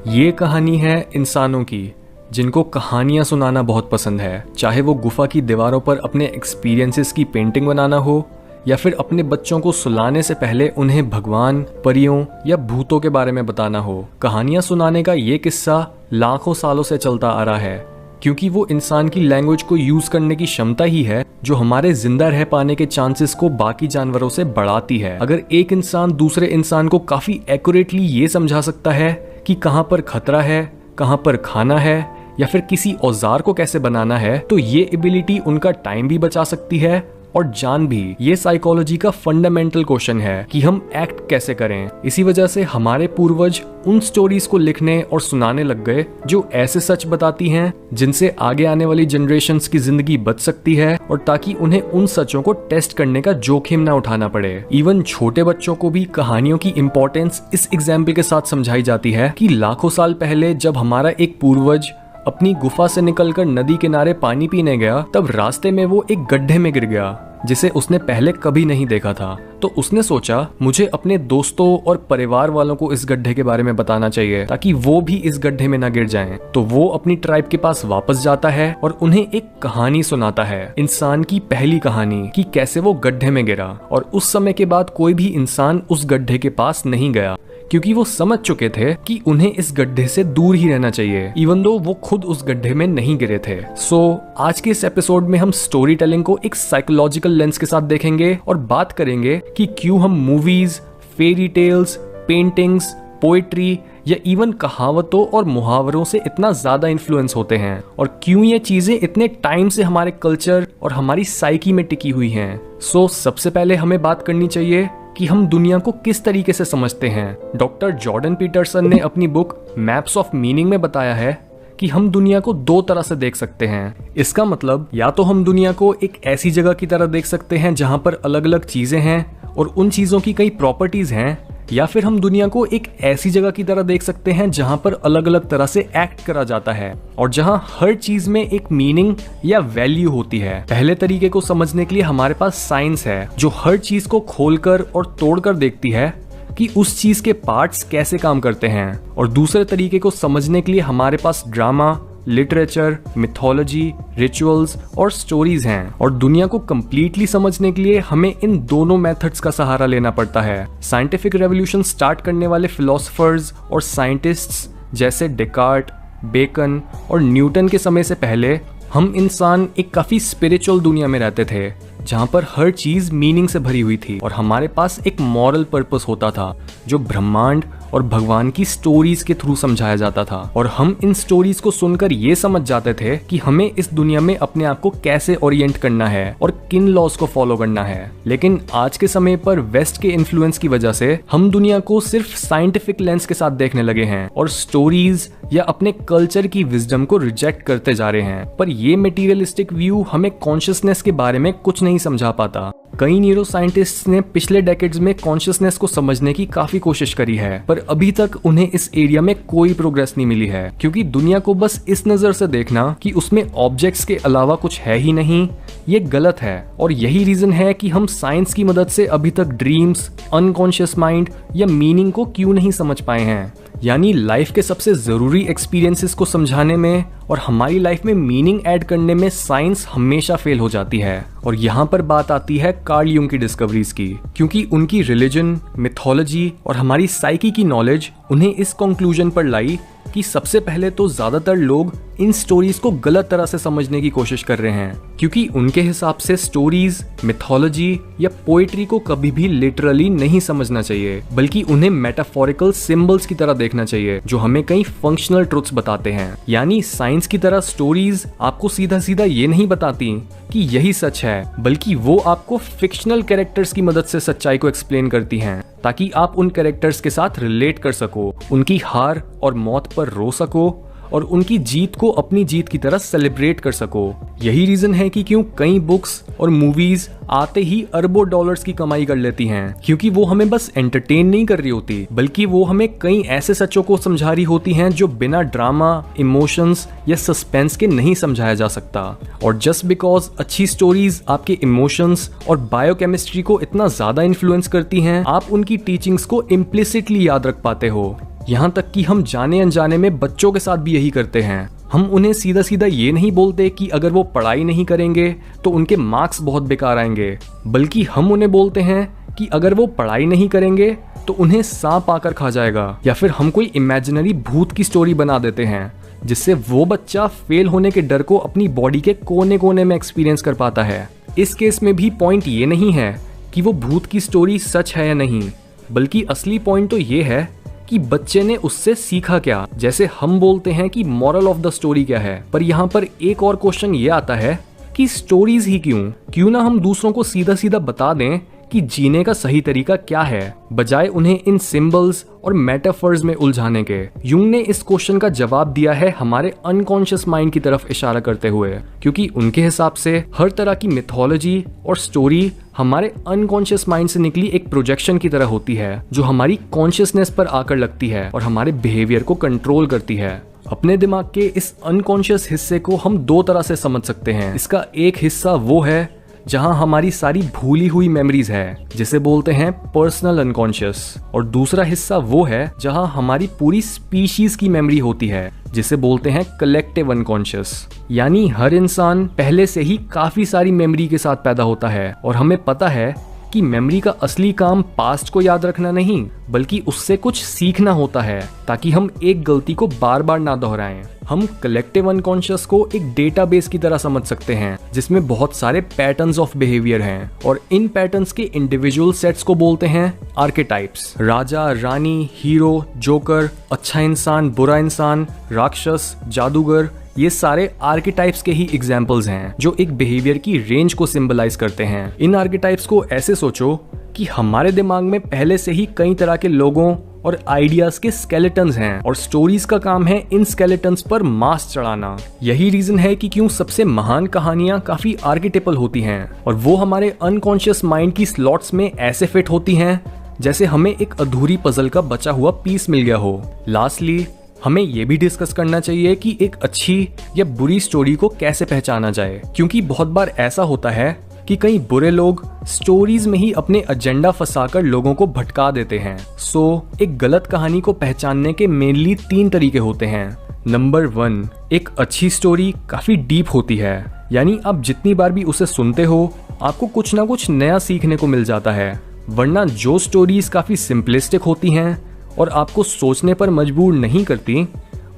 ये कहानी है इंसानों की जिनको कहानियां सुनाना बहुत पसंद है, चाहे वो गुफा की दीवारों पर अपने एक्सपीरियंसेस की पेंटिंग बनाना हो या फिर अपने बच्चों को सुलाने से पहले उन्हें भगवान, परियों या भूतों के बारे में बताना हो। कहानियां सुनाने का ये किस्सा लाखों सालों से चलता आ रहा है क्योंकि वो इंसान की लैंग्वेज को यूज करने की क्षमता ही है जो हमारे जिंदा रह पाने के चांसेस को बाकी जानवरों से बढ़ाती है। अगर एक इंसान दूसरे इंसान को काफी एक्यूरेटली ये समझा सकता है कि कहाँ पर खतरा है, कहाँ पर खाना है या फिर किसी औजार को कैसे बनाना है, तो ये एबिलिटी उनका टाइम भी बचा सकती है और जान भी। ये साइकोलॉजी का फंडामेंटल क्वेश्चन है कि हम एक्ट कैसे करें। इसी वजह से हमारे पूर्वज उन स्टोरीज को लिखने और सुनाने लग गए जो ऐसे सच बताती हैं जिनसे आगे आने वाली जनरेशन्स की जिंदगी बच सकती है, और ताकि उन्हें उन सचों को टेस्ट करने का जोखिम ना उठाना पड़े। इवन छोटे बच्चों को भी कहानियों की इंपॉर्टेंस इस एग्जाम्पल के साथ समझाई जाती है कि लाखों साल पहले जब हमारा एक पूर्वज अपनी गुफा से निकलकर नदी किनारे पानी पीने गया, तब रास्ते में वो एक गड्ढे में गिर गया जिसे उसने पहले कभी नहीं देखा था। तो उसने सोचा मुझे अपने दोस्तों और परिवार वालों को इस गड्ढे के बारे में बताना चाहिए ताकि वो भी इस गड्ढे में ना गिर जाएं। तो वो अपनी ट्राइब के पास वापस जाता है और उन्हें एक कहानी सुनाता है, इंसान की पहली कहानी, कि कैसे वो गड्ढे में गिरा। और उस समय के बाद कोई भी इंसान उस गड्ढे के पास नहीं गया क्योंकि वो समझ चुके थे कि उन्हें इस गड्ढे से दूर ही रहना चाहिए, इवन दो वो खुद उस गड्ढे में नहीं गिरे थे। आज के इस एपिसोड में हम स्टोरी टेलिंग को एक साइकोलॉजिकल लेंस के साथ देखेंगे और बात करेंगे कि क्यों हम movies, fairy tales, paintings, poetry या इवन कहावतों और मुहावरों से इतना ज्यादा इन्फ्लुएंस होते हैं, और क्यों ये चीजें इतने टाइम से हमारे कल्चर और हमारी साइकी में टिकी हुई हैं। सबसे पहले हमें बात करनी चाहिए कि हम दुनिया को किस तरीके से समझते हैं। डॉक्टर जॉर्डन पीटरसन ने अपनी बुक मैप्स ऑफ मीनिंग में बताया है कि हम दुनिया को दो तरह से देख सकते हैं। इसका मतलब या तो हम दुनिया को एक ऐसी जगह की तरह देख सकते हैं जहां पर अलग अलग चीजें हैं और उन चीजों की कई प्रॉपर्टीज हैं, या फिर हम दुनिया को एक ऐसी जगह की तरह देख सकते हैं जहां पर अलग अलग तरह से एक्ट करा जाता है और जहां हर चीज में एक मीनिंग या वैल्यू होती है। पहले तरीके को समझने के लिए हमारे पास साइंस है जो हर चीज को खोलकर और तोड़कर देखती है कि उस चीज के पार्ट्स कैसे काम करते हैं, और दूसरे तरीके को समझने के लिए हमारे पास ड्रामा, लिटरेचर, मिथोलॉजी, रिचुअल्स और स्टोरीज हैं। और दुनिया को कंप्लीटली समझने के लिए हमें इन दोनों मेथड्स का सहारा लेना पड़ता है। साइंटिफिक रेवोल्यूशन स्टार्ट करने वाले फिलोसोफर्स और साइंटिस्ट्स जैसे डेकार्ट, बेकन और न्यूटन के समय से पहले हम इंसान एक काफी स्पिरिचुअल दुनिया में रहते थे जहां पर हर चीज मीनिंग से भरी हुई थी और हमारे पास एक मॉरल पर्पस होता था जो ब्रह्मांड और भगवान की स्टोरीज के थ्रू समझाया जाता था। और हम इन स्टोरीज को सुनकर ये समझ जाते थे कि हमें इस दुनिया में अपने आप को कैसे ओरिएंट करना है और किन लॉज को फॉलो करना है। लेकिन आज के समय पर वेस्ट के इन्फ्लुएंस की वजह से हम दुनिया को सिर्फ साइंटिफिक लेंस के साथ देखने लगे हैं और स्टोरीज या अपने कल्चर की विजडम को रिजेक्ट करते जा रहे हैं। पर ये मटीरियलिस्टिक व्यू हमें कॉन्शियसनेस के बारे में कुछ नहीं समझा पाता। कई न्यूरो साइंटिस्ट्स ने पिछले डेकेड्स में कॉन्शियसनेस को समझने की काफी कोशिश करी है, पर अभी तक उन्हें इस एरिया में कोई प्रोग्रेस नहीं मिली है क्योंकि दुनिया को बस इस नजर से देखना कि उसमें ऑब्जेक्ट्स के अलावा कुछ है ही नहीं, ये गलत है। और यही रीजन है कि हम साइंस की मदद से अभी तक ड्रीम्स, अनकॉन्शियस माइंड या मीनिंग को क्यों नहीं समझ पाए हैं। यानी लाइफ के सबसे जरूरी एक्सपीरियंसेस को समझाने में और हमारी लाइफ में मीनिंग ऐड करने में साइंस हमेशा फेल हो जाती है। और यहाँ पर बात आती है कार्ल यूंग की डिस्कवरीज की, क्योंकि उनकी रिलीजन, मिथोलॉजी और हमारी साइकी की नॉलेज उन्हें इस कंक्लूजन पर लाई कि सबसे पहले तो ज्यादातर लोग इन स्टोरीज को गलत तरह से समझने की कोशिश कर रहे हैं, क्योंकि उनके हिसाब से स्टोरीज, मिथोलॉजी या पोएट्री को कभी भी लिटरली नहीं समझना चाहिए, बल्कि उन्हें मेटाफोरिकल सिंबल्स की तरह देखना चाहिए जो हमें कई फंक्शनल ट्रुथ्स बताते हैं। यानी साइंस की तरह स्टोरीज आपको सीधा सीधा ये नहीं बताती कि यही सच है, बल्कि वो आपको फिक्शनल कैरेक्टर्स की मदद से सच्चाई को एक्सप्लेन करती हैं ताकि आप उन कैरेक्टर्स के साथ रिलेट कर सको, उनकी हार और मौत पर रो सको और उनकी जीत को अपनी जीत की तरह सेलिब्रेट कर सको। यही रीजन है कि क्यों कई बुक्स और मूवीज आते ही अरबों डॉलर्स की कमाई कर लेती हैं, क्योंकि वो हमें बस एंटरटेन नहीं कर रही होती, बल्कि वो हमें कई ऐसे सच्चों को समझा रही होती हैं जो बिना ड्रामा, इमोशंस या सस्पेंस के नहीं समझाया जा सकता। और जस्ट बिकॉज अच्छी स्टोरीज आपके इमोशंस और बायोकेमिस्ट्री को इतना ज्यादा इन्फ्लुएंस करती हैं, आप उनकी टीचिंग्स को इम्प्लिसिटली याद रख पाते हो। यहाँ तक कि हम जाने अनजाने में बच्चों के साथ भी यही करते हैं। हम उन्हें सीधा सीधा ये नहीं बोलते कि अगर वो पढ़ाई नहीं करेंगे तो उनके मार्क्स बहुत बेकार आएंगे, बल्कि हम उन्हें बोलते हैं कि अगर वो पढ़ाई नहीं करेंगे तो उन्हें सांप आकर खा जाएगा। या फिर हम कोई इमेजिनरी भूत की स्टोरी बना देते हैं जिससे वो बच्चा फेल होने के डर को अपनी बॉडी के कोने कोने में एक्सपीरियंस कर पाता है। इस केस में भी पॉइंट ये नहीं है कि वो भूत की स्टोरी सच है या नहीं, बल्कि असली पॉइंट तो ये है कि बच्चे ने उससे सीखा क्या। जैसे हम बोलते हैं कि मॉरल ऑफ द स्टोरी क्या है, पर यहाँ पर एक और क्वेश्चन ये आता है कि स्टोरीज ही क्यों ना हम दूसरों को सीधा सीधा बता दें कि जीने का सही तरीका क्या है, बजाय उन्हें इन सिंबल्स और मेटाफर्स में उलझाने के। यूंग ने इस क्वेश्चन का जवाब दिया है हमारे अनकॉन्शियस माइंड की तरफ इशारा करते हुए, क्योंकि उनके हिसाब से हर तरह की मिथोलॉजी और स्टोरी हमारे अनकॉन्शियस माइंड से निकली एक प्रोजेक्शन की तरह होती है, जो हमारी कॉन्शियसनेस पर आकर लगती है और हमारे बिहेवियर को कंट्रोल करती है। अपने दिमाग के इस अनकॉन्शियस हिस्से को हम दो तरह से समझ सकते हैं। इसका एक हिस्सा वो है जहां हमारी सारी भूली हुई मेमोरीज है, जिसे बोलते हैं पर्सनल अनकॉन्शियस, और दूसरा हिस्सा वो है जहां हमारी पूरी स्पीशीज की मेमोरी होती है, जिसे बोलते हैं कलेक्टिव अनकॉन्शियस। यानी हर इंसान पहले से ही काफी सारी मेमोरी के साथ पैदा होता है, और हमें पता है कि मेमोरी का असली काम पास्ट को याद रखना नहीं, बल्कि उससे कुछ सीखना होता है ताकि हम एक गलती को बार बार ना दोहराएं। हम कलेक्टिव अनकॉन्शियस को एक डेटाबेस की तरह समझ सकते हैं जिसमें बहुत सारे पैटर्न्स ऑफ बिहेवियर हैं, और इन पैटर्न्स के इंडिविजुअल सेट्स को बोलते हैं आर्केटाइप्स। राजा, रानी, हीरो, जोकर, अच्छा इंसान, बुरा इंसान, राक्षस, जादूगर, ये सारे आर्केटाइप्स के ही एग्जाम्पल्स हैं जो एक बिहेवियर की रेंज को सिंबलाइज करते हैं। इन आर्केटाइप्स को ऐसे सोचो कि हमारे दिमाग में पहले से ही कई तरह के लोगों और आइडियाज के स्केलेटन्स हैं, और स्टोरीज का काम है इन स्केलेटन्स पर मास्क चढ़ाना। यही रीजन है कि क्यों सबसे महान कहानियां काफी आर्केटिपल होती हैं, और वो हमारे अनकॉन्शियस माइंड की स्लॉट्स में ऐसे फिट होती हैं जैसे हमें एक अधूरी पजल का बचा हुआ पीस मिल गया हो। लास्टली, हमें ये भी डिस्कस करना चाहिए कि एक अच्छी या बुरी स्टोरी को कैसे पहचाना जाए, क्योंकि बहुत बार ऐसा होता है कि कई बुरे लोग स्टोरीज में ही अपने एजेंडा फंसाकर लोगों को भटका देते हैं। एक गलत कहानी को पहचानने के मेनली 3 तरीके होते हैं। नंबर 1, एक अच्छी स्टोरी काफी डीप होती है, यानी आप जितनी बार भी उसे सुनते हो आपको कुछ ना कुछ नया सीखने को मिल जाता है। वरना जो स्टोरीज काफी सिंपलिस्टिक होती हैं और आपको सोचने पर मजबूर नहीं करती,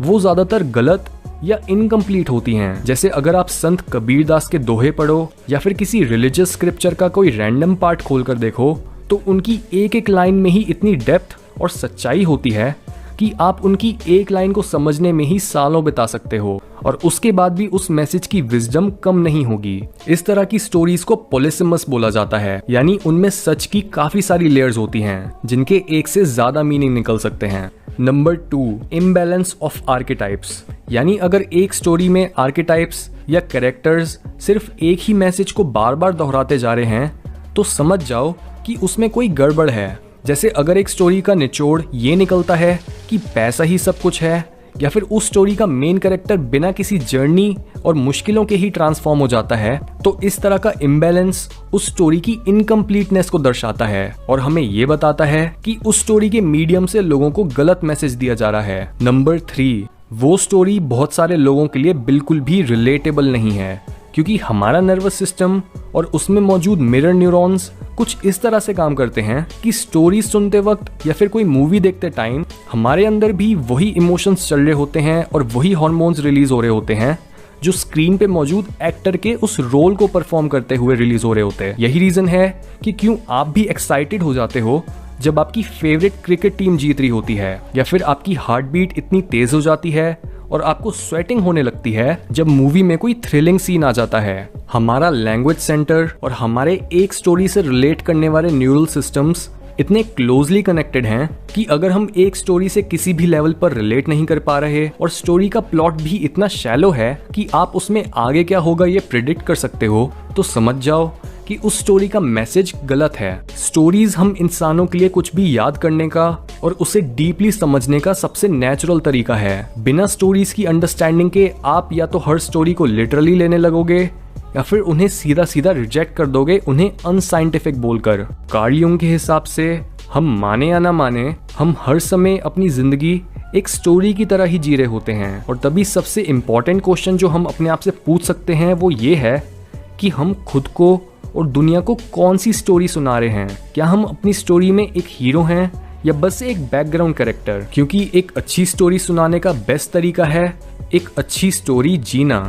वो ज्यादातर गलत या इनकम्प्लीट होती हैं। जैसे अगर आप संत कबीरदास के दोहे पढ़ो या फिर किसी रिलीजियस स्क्रिप्चर का कोई रैंडम पार्ट खोलकर देखो, तो उनकी एक एक लाइन में ही इतनी डेप्थ और सच्चाई होती है कि आप उनकी एक लाइन को समझने में ही सालों बिता सकते हो, और उसके बाद भी उस मैसेज की विजडम कम नहीं होगी। इस तरह की स्टोरीज को पॉलिसेमस बोला जाता है, यानी उनमें सच की काफी सारी लेयर्स होती हैं जिनके एक से ज्यादा मीनिंग निकल सकते हैं। नंबर 2, इम्बैलेंस ऑफ आर्केटाइप्स, यानी अगर एक स्टोरी में आर्केटाइप्स या कैरेक्टर्स सिर्फ एक ही मैसेज को बार बार दोहराते जा रहे हैं, तो समझ जाओ कि उसमें कोई गड़बड़ है। जैसे अगर एक स्टोरी का निचोड़ ये निकलता है कि पैसा ही सब कुछ है, या फिर उस स्टोरी का मेन कैरेक्टर बिना किसी जर्नी और मुश्किलों के ही ट्रांसफॉर्म हो जाता है, तो इस तरह का इम्बैलेंस उस स्टोरी की इनकम्प्लीटनेस को दर्शाता है और हमें ये बताता है कि उस स्टोरी के मीडियम से लोगों को गलत मैसेज दिया जा रहा है। नंबर 3, वो स्टोरी बहुत सारे लोगों के लिए बिल्कुल भी रिलेटेबल नहीं है, क्योंकि हमारा नर्वस सिस्टम और उसमें मौजूद मिरर न्यूरॉन्स कुछ इस तरह से काम करते हैं कि स्टोरी सुनते वक्त या फिर कोई मूवी देखते टाइम हमारे अंदर भी वही इमोशंस चल रहे होते हैं और वही हार्मोन्स रिलीज हो रहे होते हैं जो स्क्रीन पे मौजूद एक्टर के उस रोल को परफॉर्म करते हुए रिलीज हो रहे होते हैं। यही रीजन है कि क्यों आप भी एक्साइटेड हो जाते हो जब आपकी फेवरेट क्रिकेट टीम जीत रही होती है, या फिर आपकी हार्ट बीट इतनी तेज हो जाती है और आपको स्वेटिंग होने लगती है जब मूवी में कोई थ्रिलिंग सीन आ जाता है। हमारा लैंग्वेज सेंटर और हमारे एक स्टोरी से रिलेट करने वाले न्यूरल सिस्टम्स इतने क्लोजली कनेक्टेड हैं कि अगर हम एक स्टोरी से किसी भी लेवल पर रिलेट नहीं कर पा रहे और स्टोरी का प्लॉट भी इतना शैलो है कि आप उसमें आगे क्या होगा ये प्रिडिक्ट कर सकते हो, तो समझ जाओ कि उस स्टोरी का मैसेज गलत है। स्टोरीज हम इंसानों के लिए कुछ भी याद करने का और उसे डीपली समझने का सबसे नेचुरल तरीका है। बिना स्टोरीज की अंडरस्टैंडिंग के आप या तो हर स्टोरी को लिटरली लेने लगोगे या फिर उन्हें सीधा सीधा रिजेक्ट कर दोगे, उन्हें अनसाइंटिफिक बोलकर। कार्ल यूंग के हिसाब से हम माने या ना माने, हम हर समय अपनी जिंदगी एक स्टोरी की तरह ही जी रहे होते हैं। और तभी सबसे इम्पॉर्टेंट क्वेश्चन जो हम अपने आप से पूछ सकते हैं वो ये है कि हम खुद को और दुनिया को कौन सी स्टोरी सुना रहे हैं। क्या हम अपनी स्टोरी में एक हीरो हैं या बस एक बैकग्राउंड कैरेक्टर? क्योंकि एक अच्छी स्टोरी सुनाने का बेस्ट तरीका है एक अच्छी स्टोरी जीना।